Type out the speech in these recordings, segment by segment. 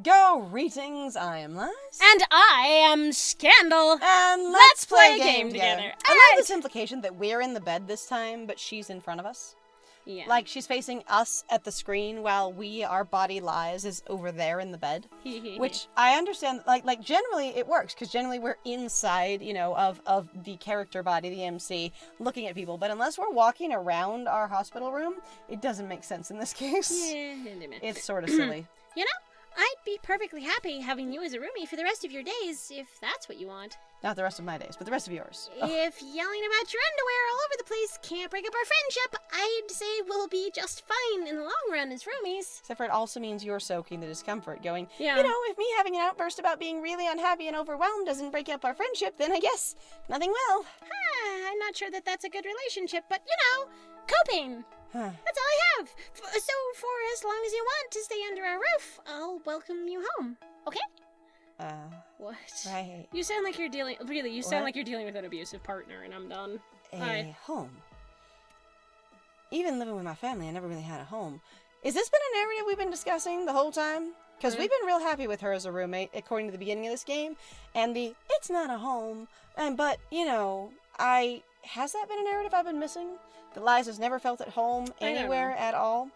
Greetings, I am Liz. And I am Scandal. And let's play a game together. I love this implication that we're in the bed this time, but she's in front of us. Yeah. Like, she's facing us at the screen while our body Liz, is over there in the bed. Which I understand, like generally it works, because generally we're inside, of the character body, the MC, looking at people. But unless we're walking around our hospital room, it doesn't make sense in this case. Yeah. It's sort of silly. I'd be perfectly happy having you as a roomie for the rest of your days, if that's what you want. Not the rest of my days, but the rest of yours. If yelling about your underwear all over the place can't break up our friendship, I'd say we'll be just fine in the long run as roomies. Except for it also means you're soaking the discomfort, going, Yeah. If me having an outburst about being really unhappy and overwhelmed doesn't break up our friendship, then I guess nothing will. I'm not sure that that's a good relationship, but, coping. That's all I have. So for as long as you want to stay under our roof, I'll welcome you home. Okay? What? Right. You sound like you're dealing with an abusive partner, and I'm done. A home. Even living with my family, I never really had a home. Has this been an area we've been discussing the whole time? Because we've been real happy with her as a roommate, according to the beginning of this game, and it's not a home, but, has that been a narrative I've been missing? That Liz has never felt at home anywhere at all?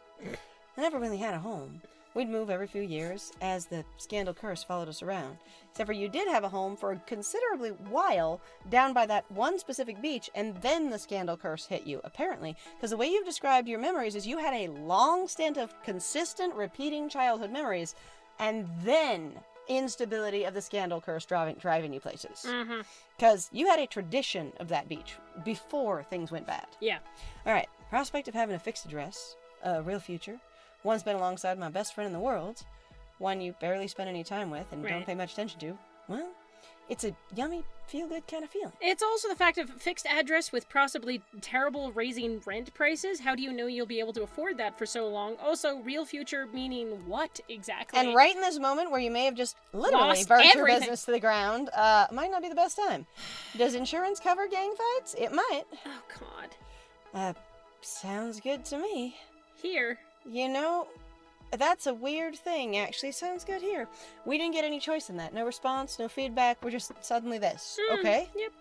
I never really had a home. We'd move every few years as the Scandal curse followed us around. Except for you did have a home for a considerably while down by that one specific beach, and then the Scandal curse hit you, apparently. Because the way you've described your memories is you had a long stint of consistent, repeating childhood memories, and then instability of the Scandal curse driving you places. Because you had a tradition of that beach before things went bad. Yeah. Alright, prospect of having a fixed address, a real future, one spent alongside my best friend in the world, one you barely spend any time with and don't pay much attention to. Well, it's a yummy, feel-good kind of feeling. It's also the fact of fixed address with possibly terrible raising rent prices. How do you know you'll be able to afford that for so long? Also, real future meaning what exactly? And right in this moment where you may have just literally burnt your business to the ground, might not be the best time. Does insurance cover gang fights? It might. Oh, God. Sounds good to me. Here. That's a weird thing, actually. Sounds good here. We didn't get any choice in that. No response, no feedback. We're just suddenly this. Okay? Yep.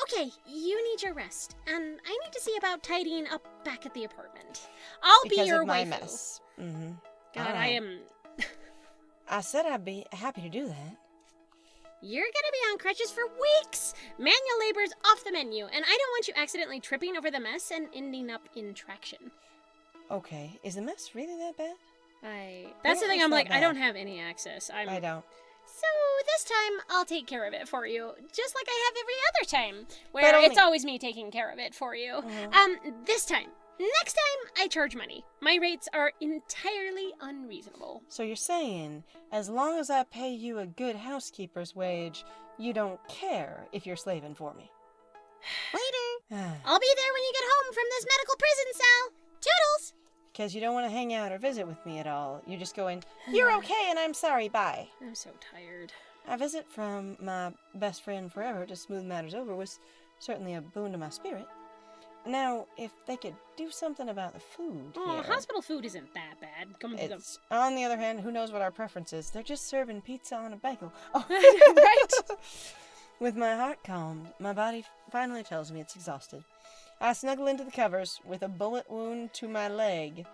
Okay, you need your rest, and I need to see about tidying up back at the apartment. I'll be your waifu. Because of my mess. God, right. I am... I said I'd be happy to do that. You're gonna be on crutches for weeks! Manual labor's off the menu, and I don't want you accidentally tripping over the mess and ending up in traction. Okay, is the mess really that bad? That's the thing, I'm like, I don't have any access. I don't. So this time, I'll take care of it for you, just like I have every other time, where it's always me taking care of it for you. This time. Next time, I charge money. My rates are entirely unreasonable. So you're saying, as long as I pay you a good housekeeper's wage, you don't care if you're slaving for me? Later. I'll be there when you get home from this medical prison cell. Toodles! Because you don't want to hang out or visit with me at all. You're just going, you're okay and I'm sorry, bye. I'm so tired. A visit from my best friend forever to smooth matters over was certainly a boon to my spirit. Now, if they could do something about the food here... Hospital food isn't that bad. On the other hand, who knows what our preference is? They're just serving pizza on a bagel. Oh, right? With my heart calmed, my body finally tells me it's exhausted. I snuggle into the covers with a bullet wound to my leg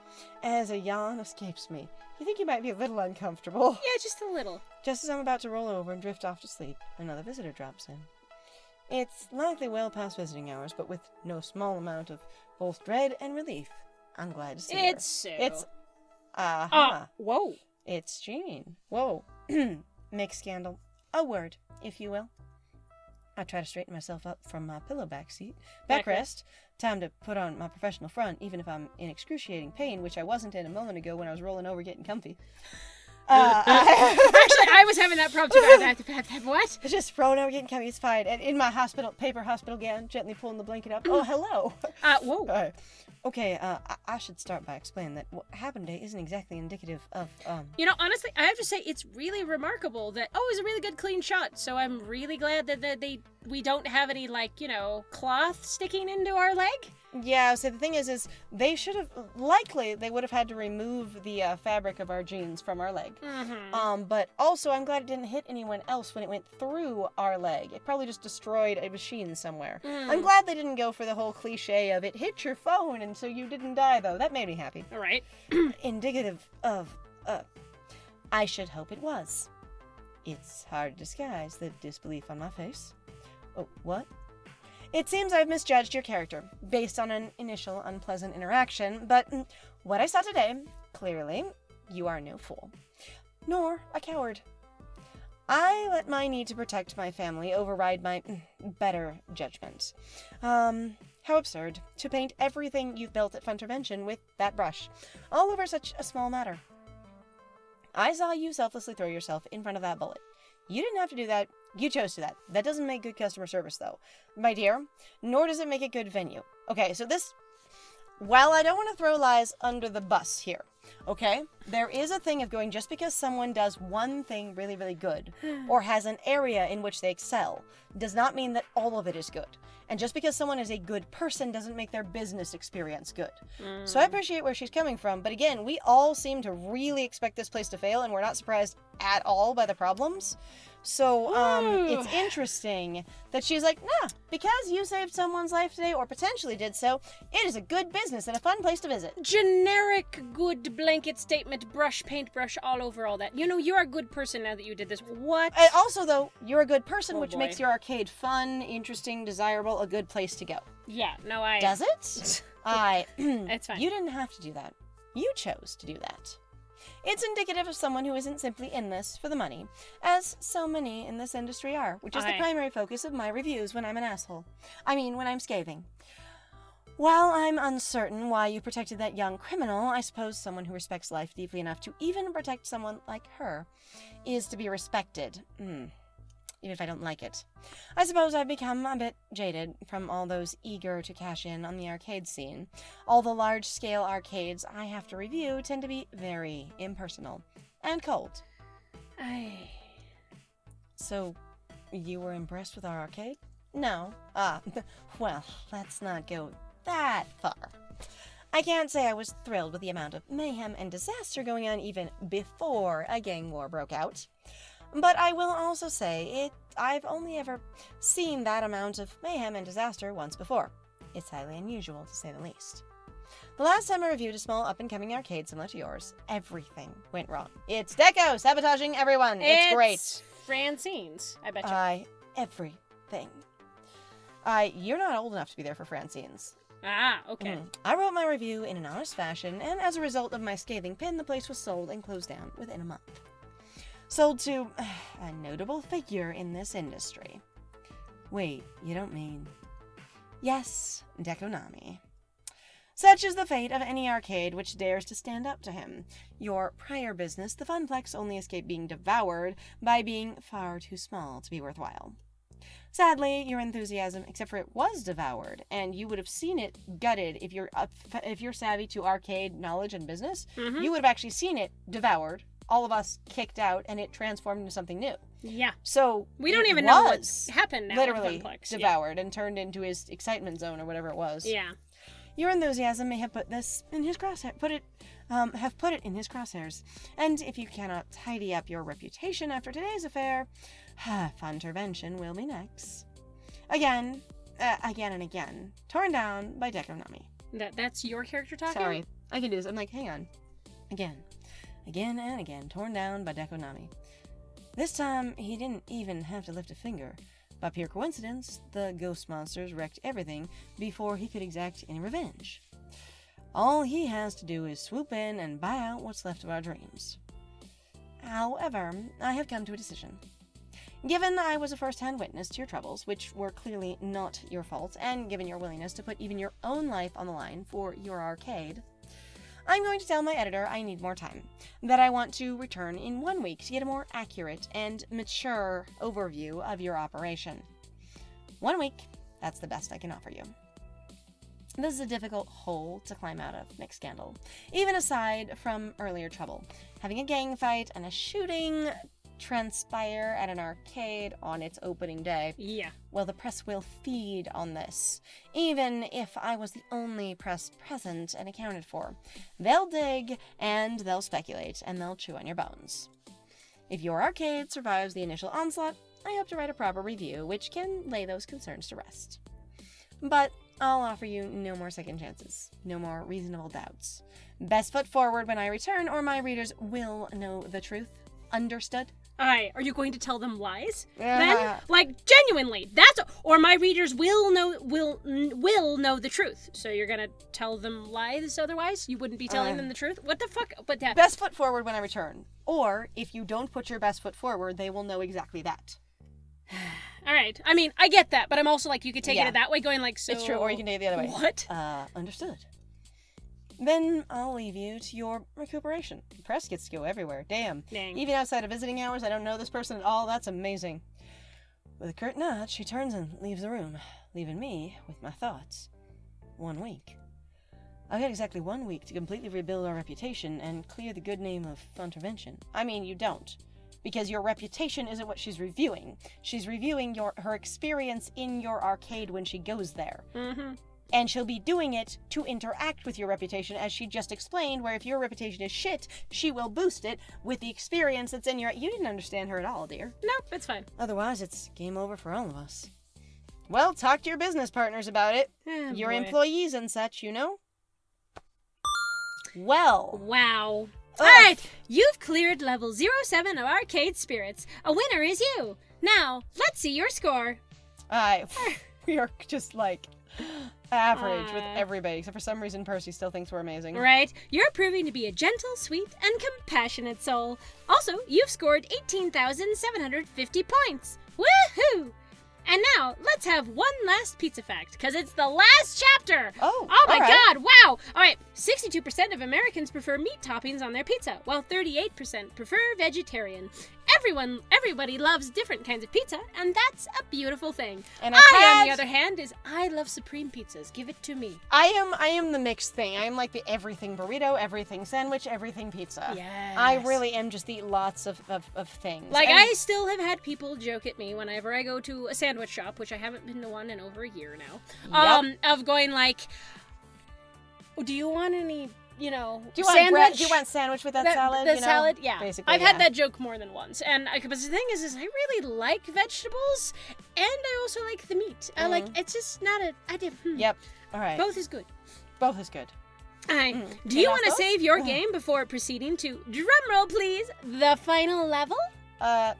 as a yawn escapes me. You think you might be a little uncomfortable? Yeah, just a little. Just as I'm about to roll over and drift off to sleep, another visitor drops in. It's likely well past visiting hours, but with no small amount of both dread and relief. I'm glad to see her. It's Sue. It's... Whoa. It's Jeanne. Whoa. Make Scandal. A word, if you will. I try to straighten myself up from my pillow backrest. Time to put on my professional front, even if I'm in excruciating pain, which I wasn't in a moment ago when I was rolling over getting comfy. Actually, I was having that problem too. What? Just rolling over getting comfy. It's fine. And in my paper hospital gown, gently pulling the blanket up. Oh, hello. Whoa. Okay, I should start by explaining that what happened today isn't exactly indicative of, honestly, I have to say, it's really remarkable that, it was a really good clean shot, so I'm really glad that they we don't have any, like, cloth sticking into our leg? Yeah, so the thing is they should have, likely, they would have had to remove the fabric of our jeans from our leg. Mm-hmm. But also, I'm glad it didn't hit anyone else when it went through our leg. It probably just destroyed a machine somewhere. I'm glad they didn't go for the whole cliche of it hit your phone and so you didn't die, though. That made me happy. All right. Indicative of, I should hope it was. It's hard to disguise the disbelief on my face. Oh, what? It seems I've misjudged your character, based on an initial unpleasant interaction, but what I saw today, clearly, you are no fool. Nor a coward. I let my need to protect my family override my better judgment. How absurd to paint everything you've built at Funtervention with that brush, all over such a small matter. I saw you selflessly throw yourself in front of that bullet. You didn't have to do that. You chose to that. That doesn't make good customer service, though, my dear, nor does it make a good venue. Okay, so while I don't want to throw lies under the bus here, okay, there is a thing of going just because someone does one thing really, really good, or has an area in which they excel, does not mean that all of it is good. And just because someone is a good person doesn't make their business experience good. So I appreciate where she's coming from, but again, we all seem to really expect this place to fail, and we're not surprised at all by the problems. So, it's interesting that she's like, nah, because you saved someone's life today, or potentially did so, it is a good business and a fun place to visit. Generic good blanket statement, paintbrush all over all that. You're a good person now that you did this. What? And also, though, you're a good person, which boy. makes your arcade fun, interesting, desirable, a good place to go. Yeah, no, Does it? It's fine. You didn't have to do that. You chose to do that. It's indicative of someone who isn't simply in this for the money, as so many in this industry are, which is the primary focus of my reviews when I'm an asshole. When I'm scathing. While I'm uncertain why you protected that young criminal, I suppose someone who respects life deeply enough to even protect someone like her is to be respected. Even if I don't like it. I suppose I've become a bit jaded from all those eager to cash in on the arcade scene. All the large-scale arcades I have to review tend to be very impersonal and cold. So, you were impressed with our arcade? No. Well, let's not go that far. I can't say I was thrilled with the amount of mayhem and disaster going on even before a gang war broke out. But I will also say I've only ever seen that amount of mayhem and disaster once before. It's highly unusual, to say the least. The last time I reviewed a small up-and-coming arcade similar to yours, everything went wrong. It's Deco sabotaging everyone. It's great. Francine's, I bet you. Everything. You're not old enough to be there for Francine's. Okay. I wrote my review in an honest fashion, and as a result of my scathing pin, the place was sold and closed down within a month. Sold to a notable figure in this industry. Wait, you don't mean... Yes, Dekonami. Such is the fate of any arcade which dares to stand up to him. Your prior business, the Funplex, only escaped being devoured by being far too small to be worthwhile. Sadly, your enthusiasm, except for it was devoured, and you would have seen it gutted if you're savvy to arcade knowledge and business. You would have actually seen it devoured, all of us kicked out, and it transformed into something new. Yeah. So we don't even know what's happened now. Literally with Funplex. devoured and turned into his excitement zone or whatever it was. Yeah. Your enthusiasm may have put this in his crosshairs. And if you cannot tidy up your reputation after today's affair, Funtervention will be next. Again and again, torn down by Dekonami. That's your character talking? Sorry, I can do this. I'm like, hang on. Again and again, torn down by Dekonami. This time, he didn't even have to lift a finger. By pure coincidence, the ghost monsters wrecked everything before he could exact any revenge. All he has to do is swoop in and buy out what's left of our dreams. However, I have come to a decision. Given I was a first-hand witness to your troubles, which were clearly not your fault, and given your willingness to put even your own life on the line for your arcade, I'm going to tell my editor I need more time, that I want to return in 1 week to get a more accurate and mature overview of your operation. 1 week, that's the best I can offer you. This is a difficult hole to climb out of, Nick Scandal. Even aside from earlier trouble, having a gang fight and a shooting transpire at an arcade on its opening day, Yeah. well, the press will feed on this. Even if I was the only press present and accounted for. They'll dig, and they'll speculate, and they'll chew on your bones. If your arcade survives the initial onslaught, I hope to write a proper review, which can lay those concerns to rest. But I'll offer you no more second chances, no more reasonable doubts. Best foot forward when I return, or my readers will know the truth. Understood? Aye, are you going to tell them lies? Then, like, genuinely, or my readers will know the truth. So you're gonna tell them lies otherwise? You wouldn't be telling them the truth? What the fuck? But that... Best foot forward when I return. Or, if you don't put your best foot forward, they will know exactly that. All right. I mean, I get that, but I'm also like, you could take it that way, going like, so... It's true, or you can take it the other way. What? Understood. Then I'll leave you to your recuperation. The press gets to go everywhere. Damn. Dang. Even outside of visiting hours, I don't know this person at all. That's amazing. With a curt nod, she turns and leaves the room, leaving me with my thoughts. 1 week. I've had exactly 1 week to completely rebuild our reputation and clear the good name of Funtervention. I mean, you don't. Because your reputation isn't what she's reviewing. She's reviewing her experience in your arcade when she goes there. Mm-hmm. And she'll be doing it to interact with your reputation, as she just explained, where if your reputation is shit, she will boost it with the experience that's in your... You didn't understand her at all, dear. Nope, it's fine. Otherwise, it's game over for all of us. Well, talk to your business partners about it. Your employees and such, you know? Well. Wow. Alright, you've cleared level 07 of Arcade Spirits. A winner is you. Now, let's see your score. We are just like... average with everybody, except for some reason Percy still thinks we're amazing. Right. You're proving to be a gentle, sweet, and compassionate soul. Also, you've scored 18,750 points. Woohoo! And now, let's have one last pizza fact, because it's the last chapter! Oh my god, wow! Alright, 62% of Americans prefer meat toppings on their pizza, while 38% prefer vegetarian. Everybody loves different kinds of pizza, and that's a beautiful thing. And on the other hand, I love supreme pizzas. Give it to me. I am the mixed thing. I am like the everything burrito, everything sandwich, everything pizza. Yes. I really am just eat lots of things. Like, I still have had people joke at me whenever I go to a sandwich shop, which I haven't been to one in over a year now, of going like, do you want any... do you want sandwich with that salad? The salad, yeah. Basically, I've had that joke more than once. And but the thing is I really like vegetables, and I also like the meat. I like, it's just not Yep. All right. Both is good. Both is good. Do you want to save your game before proceeding to, drumroll please, the final level?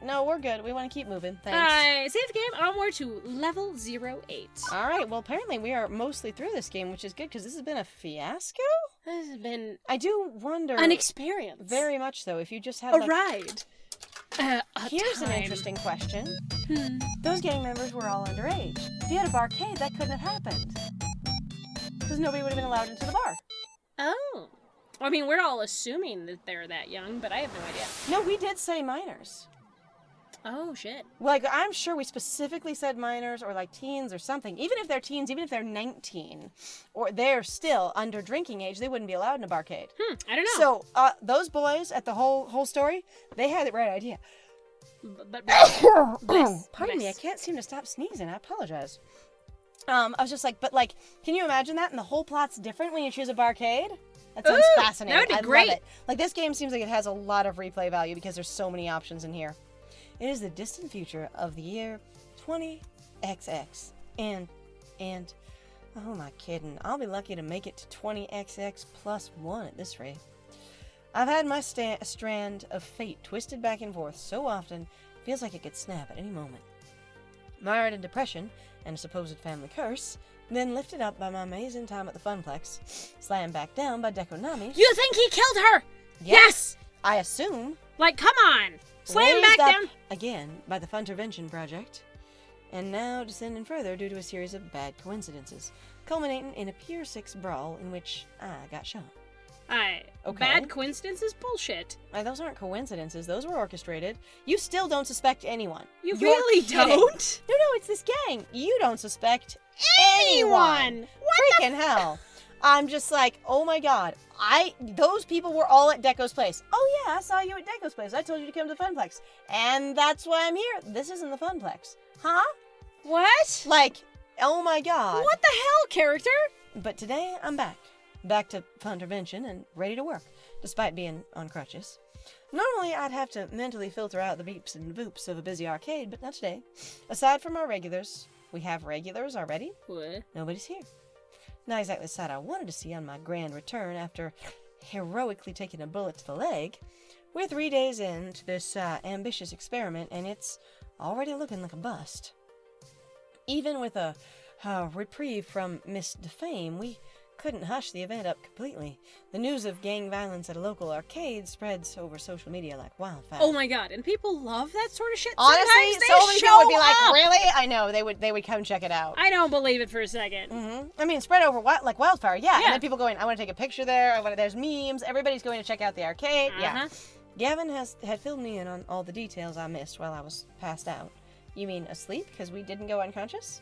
No, we're good. We want to keep moving. Thanks. Save the game, onward to level 08. All right, well, apparently we are mostly through this game, which is good, because this has been a fiasco? This has been... I do wonder... an experience. Very much so. If you just had, a ride. Here's an interesting question. Those gang members were all underage. If you had a barcade, that couldn't have happened. Because nobody would have been allowed into the bar. Oh. I mean, we're all assuming that they're that young, but I have no idea. No, we did say minors. Oh, shit. Like, I'm sure we specifically said minors or, like, teens or something. Even if they're teens, even if they're 19, or they're still under drinking age, they wouldn't be allowed in a barcade. I don't know. So, those boys at the whole story, they had the right idea. But Pardon me, I can't seem to stop sneezing. I apologize. I was just like, but, like, can you imagine that? And the whole plot's different when you choose a barcade? That sounds fascinating. That would be great. Love it. Like, this game seems like it has a lot of replay value because there's so many options in here. It is the distant future of the year 20XX. And, oh, am I kidding? I'll be lucky to make it to 20XX plus 1 at this rate. I've had my strand of fate twisted back and forth so often, feels like it could snap at any moment. Mired in depression and a supposed family curse, then lifted up by my amazing time at the Funplex, slammed back down by Dekonami. You think he killed her? Yes! I assume. Like, come on! Slam back down! Again by the Funtervention Project, and now descending further due to a series of bad coincidences, culminating in a Pier 6 brawl in which I got shot. Bad coincidences? Bullshit. Those aren't coincidences. Those were orchestrated. You still don't suspect anyone. You really don't? No, it's this gang. You don't suspect anyone. What Freaking hell. I'm just like, oh my god. Those people were all at Deco's place. Oh yeah, I saw you at Deco's place. I told you to come to the Funplex. And that's why I'm here. This isn't the Funplex. Huh? What? Like, oh my god. What the hell, character? But today, I'm back. Back to Funtervention and ready to work, despite being on crutches. Normally, I'd have to mentally filter out the beeps and boops of a busy arcade, but not today. Aside from our regulars, we have regulars already. What? Nobody's here. Not exactly the side I wanted to see on my grand return after heroically taking a bullet to the leg. We're 3 days into this ambitious experiment, and it's already looking like a bust. Even with a reprieve from Miss Defame, we couldn't hush the event up completely. The news of gang violence at a local arcade spreads over social media like wildfire. Oh my god, and people love that sort of shit. Honestly, sometimes so many people would be like, up. really? I know, they would come check it out. I don't believe it for a second. Mm-hmm. I mean, spread over like wildfire, yeah. Yeah. And then people going, I want to take a picture there, there's memes, everybody's going to check out the arcade, yeah. Gavin had filled me in on all the details I missed while I was passed out. You mean asleep, because we didn't go unconscious?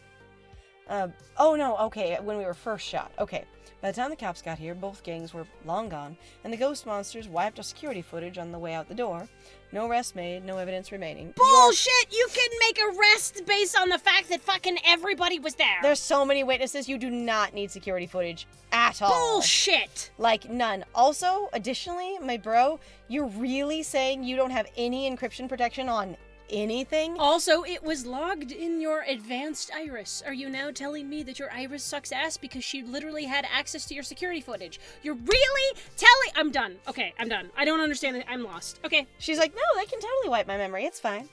Oh no, okay, when we were first shot. Okay, by the time the cops got here, both gangs were long gone, and the ghost monsters wiped our security footage on the way out the door. No arrests made, no evidence remaining. Bullshit! You can make arrests based on the fact that fucking everybody was there. There's so many witnesses, you do not need security footage at all. Bullshit! Like, none. Also, additionally, my bro, you're really saying you don't have any encryption protection on anything? Also, it was logged in your advanced iris. Are you now telling me that your iris sucks ass because she literally had access to your security footage? You're really telling... I'm done. Okay, I'm done. I don't understand it. I'm lost. Okay. She's like, no, they can totally wipe my memory. It's fine.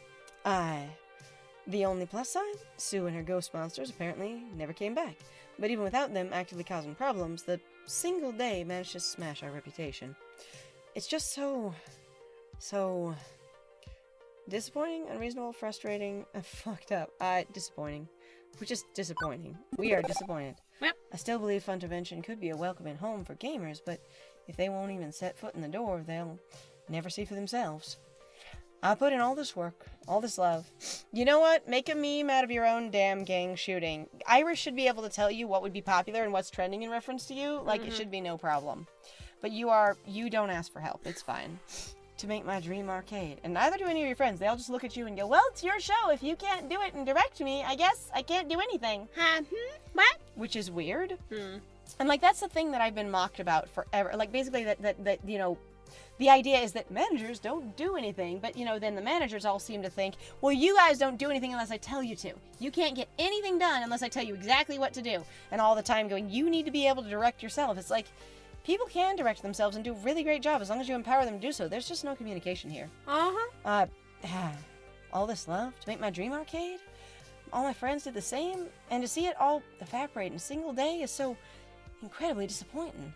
The only plus side, Sue and her ghost monsters apparently never came back. But even without them actively causing problems, the single day managed to smash our reputation. It's just so disappointing, unreasonable, frustrating, fucked up. Disappointing. We're just disappointing. We are disappointed. Yep. I still believe Funtervention could be a welcoming home for gamers, but if they won't even set foot in the door, they'll never see for themselves. I put in all this work, all this love. You know what? Make a meme out of your own damn gang shooting. Iris should be able to tell you what would be popular and what's trending in reference to you. Like, it should be no problem. But you don't ask for help. It's fine. To make my dream arcade. And neither do any of your friends. They all just look at you and go, well, it's your show. If you can't do it and direct me, I guess I can't do anything. What? Which is weird. And, like, that's the thing that I've been mocked about forever. Like, basically that you know, the idea is that managers don't do anything. But, you know, then the managers all seem to think, well, you guys don't do anything unless I tell you to. You can't get anything done unless I tell you exactly what to do. And all the time going, you need to be able to direct yourself. It's like, people can direct themselves and do a really great job as long as you empower them to do so. There's just no communication here. All this love to make my dream arcade? All my friends did the same? And to see it all evaporate in a single day is so incredibly disappointing.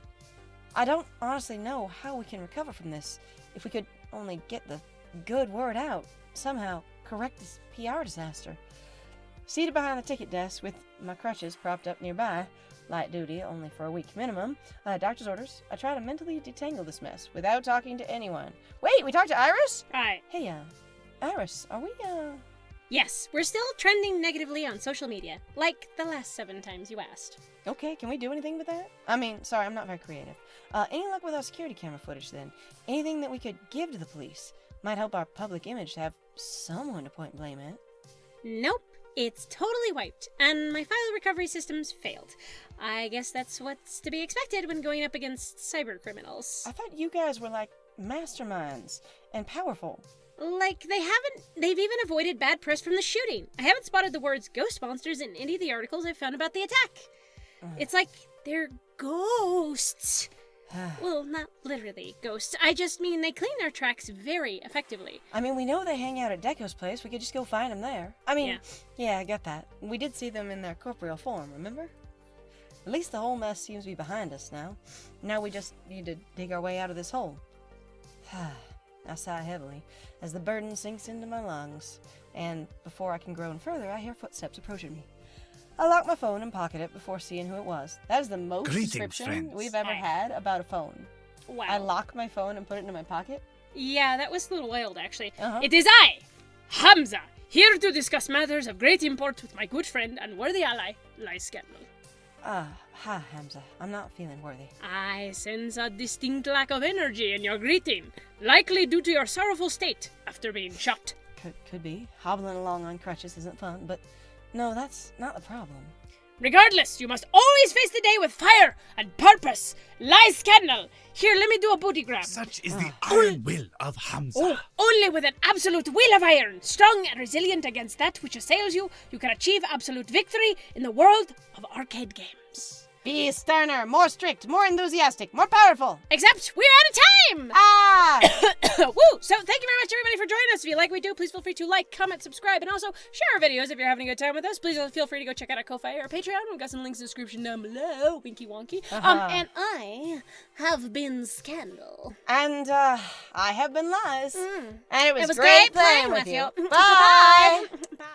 I don't honestly know how we can recover from this. If we could only get the good word out, somehow correct this PR disaster. Seated behind the ticket desk with my crutches propped up nearby, light duty, only for a week minimum, doctor's orders, I try to mentally detangle this mess without talking to anyone. Wait, we talked to Iris? Hi. Hey, Iris, are we, Yes, we're still trending negatively on social media, like the last 7 times you asked. Okay, can we do anything with that? I mean, sorry, I'm not very creative. Any luck with our security camera footage, then? Anything that we could give to the police? Might help our public image to have someone to point blame at. Nope. It's totally wiped, and my file recovery systems failed. I guess that's what's to be expected when going up against cybercriminals. I thought you guys were like masterminds and powerful. Like, they've even avoided bad press from the shooting. I haven't spotted the words ghost monsters in any of the articles I've found about the attack. It's like they're ghosts. Well, not literally ghosts. I just mean they clean their tracks very effectively. I mean, we know they hang out at Deco's place. We could just go find them there. I mean, yeah, I get that. We did see them in their corporeal form, remember? At least the whole mess seems to be behind us now. Now we just need to dig our way out of this hole. I sigh heavily as the burden sinks into my lungs, and before I can groan further, I hear footsteps approaching me. I lock my phone and pocket it before seeing who it was. That is the most description we've ever had about a phone. Wow. I lock my phone and put it into my pocket? Yeah, that was a little wild, actually. It is I, Hamza, here to discuss matters of great import with my good friend and worthy ally, Lyscandal. Hi, Hamza. I'm not feeling worthy. I sense a distinct lack of energy in your greeting, likely due to your sorrowful state after being shot. Could be. Hobbling along on crutches isn't fun, but no, that's not the problem. Regardless, you must always face the day with fire and purpose. Lie scandal. Here, let me do a booty grab. Such is the iron will of Hamza. Oh, only with an absolute will of iron, strong and resilient against that which assails you, you can achieve absolute victory in the world of arcade games. Be sterner, more strict, more enthusiastic, more powerful. Except we're out of time! Ah! Woo! So thank you very much, everybody, for joining us. If you like what we do, please feel free to like, comment, subscribe, and also share our videos if you're having a good time with us. Please feel free to go check out our Ko-Fi or Patreon. We've got some links in the description down below. Winky wonky. And I have been Scandal. And I have been Lies. And it was great playing with you. Bye! Bye!